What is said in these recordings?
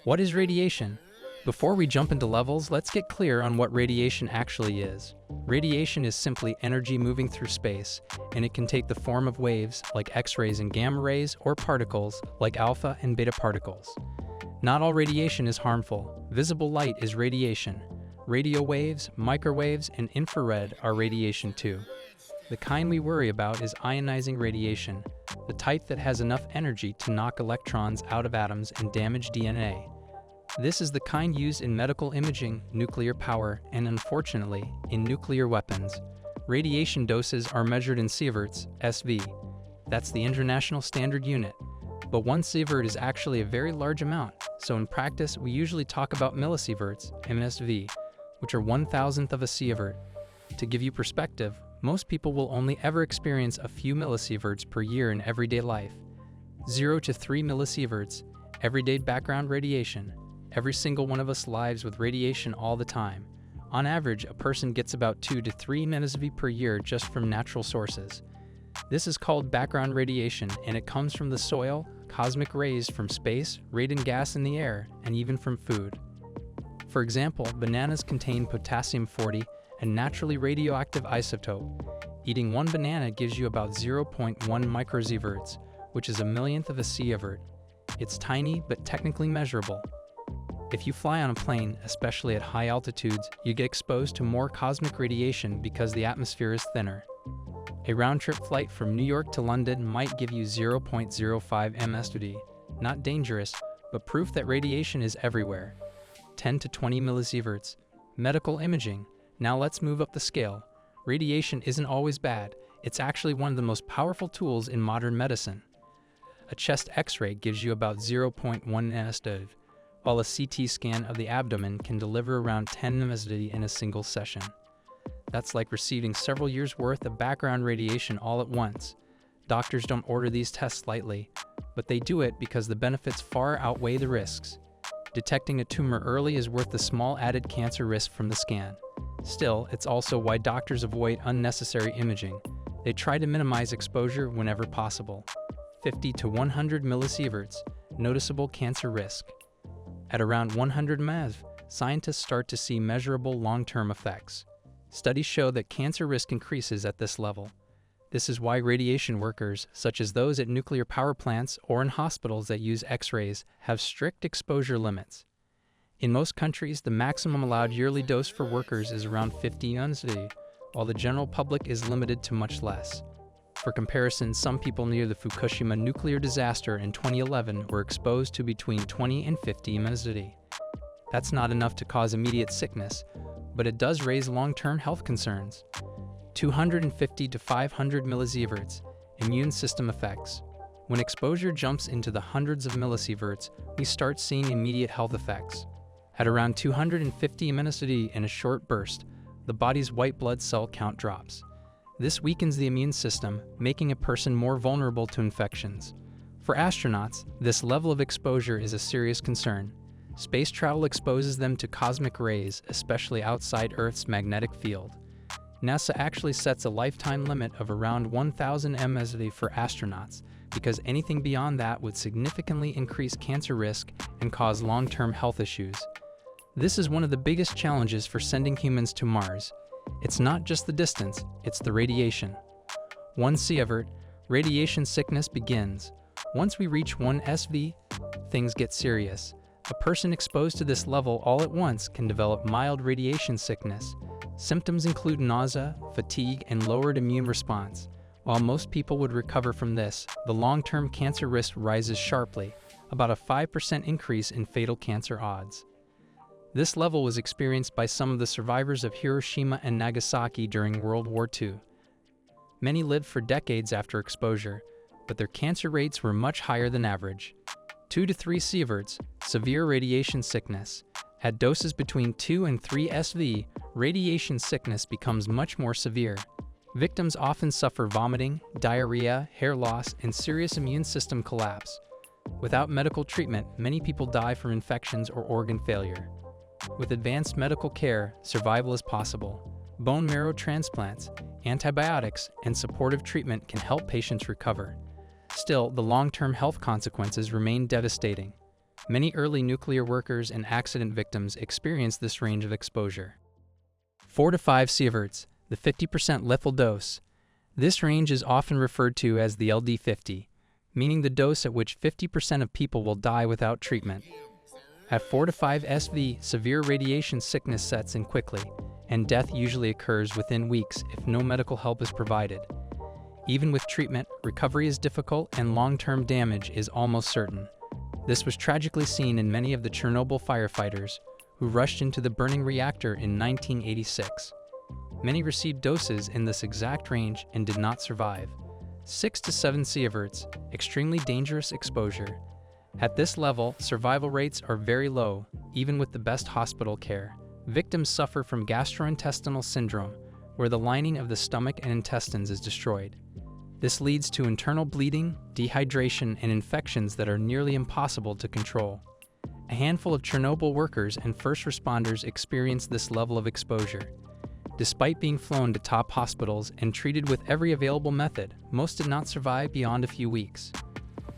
What is radiation? Before we jump into levels, let's get clear on what radiation actually is. Radiation is simply energy moving through space, and it can take the form of waves like X-rays and gamma rays, or particles like alpha and beta particles. Not all radiation is harmful. Visible light is radiation. Radio waves, microwaves, and infrared are radiation too. The kind we worry about is ionizing radiation, the type that has enough energy to knock electrons out of atoms and damage DNA. This is the kind used in medical imaging, nuclear power, and unfortunately, in nuclear weapons. Radiation doses are measured in sieverts, SV. That's the international standard unit. But 1 sievert is actually a very large amount, so in practice we usually talk about millisieverts, MSV, which are 1,000th of a sievert. To give you perspective, most people will only ever experience a few millisieverts per year in everyday life. 0 to 3 millisieverts, everyday background radiation. Every single one of us lives with radiation all the time. On average, a person gets about 2 to 3 MSV per year just from natural sources. This is called background radiation, and it comes from the soil, cosmic rays from space, radon gas in the air, and even from food. For example, bananas contain potassium-40, a naturally radioactive isotope. Eating 1 banana gives you about 0.1 microsieverts, which is a millionth of a sievert. It's tiny, but technically measurable. If you fly on a plane, especially at high altitudes, you get exposed to more cosmic radiation because the atmosphere is thinner. A round-trip flight from New York to London might give you 0.05 MSV. Not dangerous, but proof that radiation is everywhere. 10 to 20 millisieverts. Medical imaging. Now let's move up the scale. Radiation isn't always bad. It's actually one of the most powerful tools in modern medicine. A chest X-ray gives you about 0.1 MSV, while a CT scan of the abdomen can deliver around 10 MSV in a single session. That's like receiving several years' worth of background radiation all at once. Doctors don't order these tests lightly, but they do it because the benefits far outweigh the risks. Detecting a tumor early is worth the small added cancer risk from the scan. Still, it's also why doctors avoid unnecessary imaging. They try to minimize exposure whenever possible. 50 to 100 millisieverts, noticeable cancer risk. At around 100 MeV, scientists start to see measurable long-term effects. Studies show that cancer risk increases at this level. This is why radiation workers, such as those at nuclear power plants or in hospitals that use X-rays, have strict exposure limits. In most countries, the maximum allowed yearly dose for workers is around 50 MSV, while the general public is limited to much less. For comparison, some people near the Fukushima nuclear disaster in 2011 were exposed to between 20 and 50 MSV. That's not enough to cause immediate sickness, but it does raise long-term health concerns. 250 to 500 millisieverts, immune system effects. When exposure jumps into the hundreds of millisieverts, we start seeing immediate health effects. At around 250 MSV in a short burst, the body's white blood cell count drops. This weakens the immune system, making a person more vulnerable to infections. For astronauts, this level of exposure is a serious concern. Space travel exposes them to cosmic rays, especially outside Earth's magnetic field. NASA actually sets a lifetime limit of around 1,000 MSV for astronauts, because anything beyond that would significantly increase cancer risk and cause long-term health issues. This is one of the biggest challenges for sending humans to Mars. It's not just the distance, it's the radiation. 1 sievert, radiation sickness begins. Once we reach 1 SV, things get serious. A person exposed to this level all at once can develop mild radiation sickness. Symptoms include nausea, fatigue, and lowered immune response. While most people would recover from this, the long-term cancer risk rises sharply, about a 5% increase in fatal cancer odds. This level was experienced by some of the survivors of Hiroshima and Nagasaki during World War II. Many lived for decades after exposure, but their cancer rates were much higher than average. 2 to 3 sieverts, severe radiation sickness. At doses between 2 and 3 SV, radiation sickness becomes much more severe. Victims often suffer vomiting, diarrhea, hair loss, and serious immune system collapse. Without medical treatment, many people die from infections or organ failure. With advanced medical care, survival is possible. Bone marrow transplants, antibiotics, and supportive treatment can help patients recover. Still, the long-term health consequences remain devastating. Many early nuclear workers and accident victims experience this range of exposure. 4 to 5 sieverts, the 50% lethal dose. This range is often referred to as the LD50, meaning the dose at which 50% of people will die without treatment. At 4 to 5 SV, severe radiation sickness sets in quickly, and death usually occurs within weeks if no medical help is provided. Even with treatment, recovery is difficult and long-term damage is almost certain. This was tragically seen in many of the Chernobyl firefighters who rushed into the burning reactor in 1986. Many received doses in this exact range and did not survive. 6 to 7 sieverts, extremely dangerous exposure. At this level, survival rates are very low, even with the best hospital care. Victims suffer from gastrointestinal syndrome, where the lining of the stomach and intestines is destroyed. This leads to internal bleeding, dehydration, and infections that are nearly impossible to control. A handful of Chernobyl workers and first responders experienced this level of exposure. Despite being flown to top hospitals and treated with every available method, most did not survive beyond a few weeks.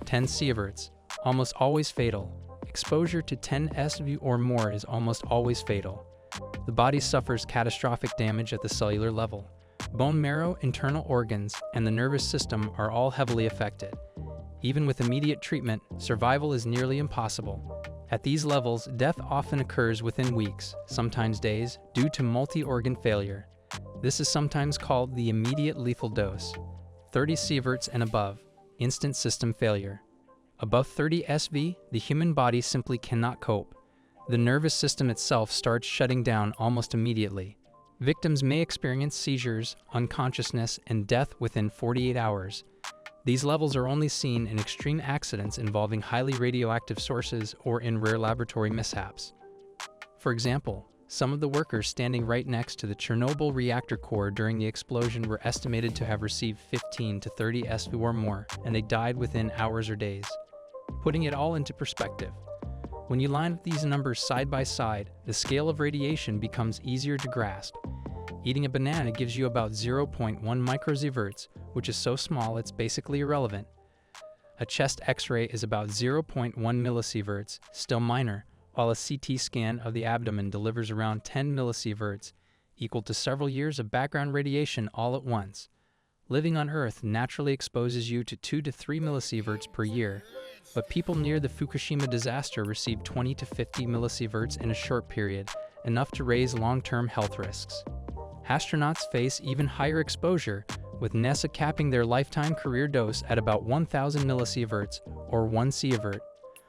10 sieverts, almost always fatal. Exposure to 10 SV or more is almost always fatal. The body suffers catastrophic damage at the cellular level. Bone marrow, internal organs, and the nervous system are all heavily affected. Even with immediate treatment, survival is nearly impossible. At these levels, death often occurs within weeks, sometimes days, due to multi-organ failure. This is sometimes called the immediate lethal dose. 30 sieverts and above, instant system failure. Above 30 SV, the human body simply cannot cope. The nervous system itself starts shutting down almost immediately. Victims may experience seizures, unconsciousness, and death within 48 hours. These levels are only seen in extreme accidents involving highly radioactive sources or in rare laboratory mishaps. For example, some of the workers standing right next to the Chernobyl reactor core during the explosion were estimated to have received 15 to 30 SV or more, and they died within hours or days. Putting it all into perspective, when you line up these numbers side by side, the scale of radiation becomes easier to grasp. Eating a banana gives you about 0.1 microsieverts, which is so small it's basically irrelevant. A chest X-ray is about 0.1 millisieverts, still minor, while a CT scan of the abdomen delivers around 10 millisieverts, equal to several years of background radiation all at once. Living on Earth naturally exposes you to 2 to 3 millisieverts per year, but people near the Fukushima disaster received 20 to 50 millisieverts in a short period, enough to raise long-term health risks. Astronauts face even higher exposure, with NASA capping their lifetime career dose at about 1,000 millisieverts, or 1 sievert.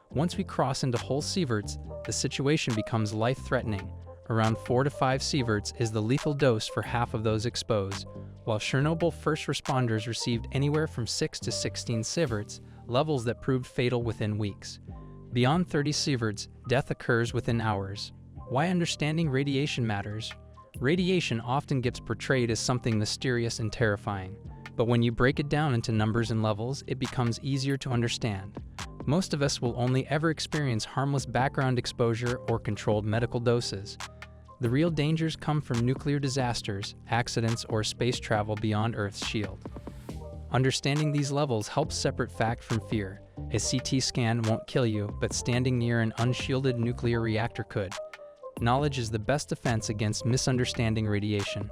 Once we cross into whole sieverts, the situation becomes life-threatening. Around 4 to 5 sieverts is the lethal dose for half of those exposed, while Chernobyl first responders received anywhere from 6 to 16 sieverts, levels that proved fatal within weeks. Beyond 30 sieverts, death occurs within hours. Why understanding radiation matters? Radiation often gets portrayed as something mysterious and terrifying, but when you break it down into numbers and levels, it becomes easier to understand. Most of us will only ever experience harmless background exposure or controlled medical doses. The real dangers come from nuclear disasters, accidents, or space travel beyond Earth's shield. Understanding these levels helps separate fact from fear. A CT scan won't kill you, but standing near an unshielded nuclear reactor could. Knowledge is the best defense against misunderstanding radiation.